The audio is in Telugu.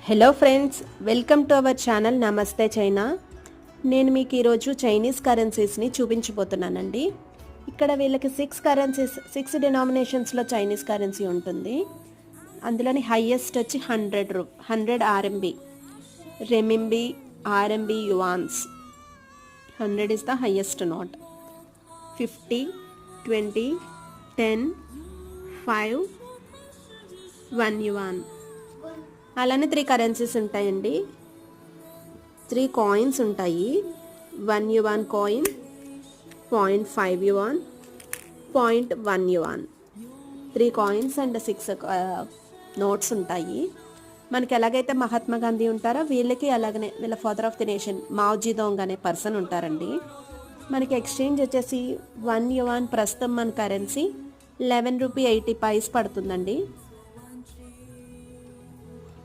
Hello friends, welcome to our channel నమస్తే చైనా. నేను మీకు ఈరోజు చైనీస్ కరెన్సీస్ని చూపించబోతున్నానండి. ఇక్కడ వీళ్ళకి 6 డినామినేషన్స్లో చైనీస్ కరెన్సీ ఉంటుంది. అందులోని హైయెస్ట్ వచ్చి 100 RMB, renminbi, RMB, yuans. 100 is the highest note. 50, 20, 10, 5, 1 yuan. అలానే 3 కరెన్సీస్ ఉంటాయండి. 3 కాయిన్స్ ఉంటాయి. 1 yuan coin, 0.5 yuan, 0.1 yuan. 3 coins and 6 notes ఉంటాయి. మనకి ఎలాగైతే మహాత్మా గాంధీ ఉంటారో వీళ్ళకి అలాగనే వీళ్ళ ఫాదర్ ఆఫ్ ది నేషన్ మావోజీదోంగ్ అనే పర్సన్ ఉంటారండి. మనకి ఎక్స్చేంజ్ వచ్చేసి 1 యువాన్ ప్రస్తుతం మన కరెన్సీ 11 రూపీ 80 పైస్ పడుతుందండి.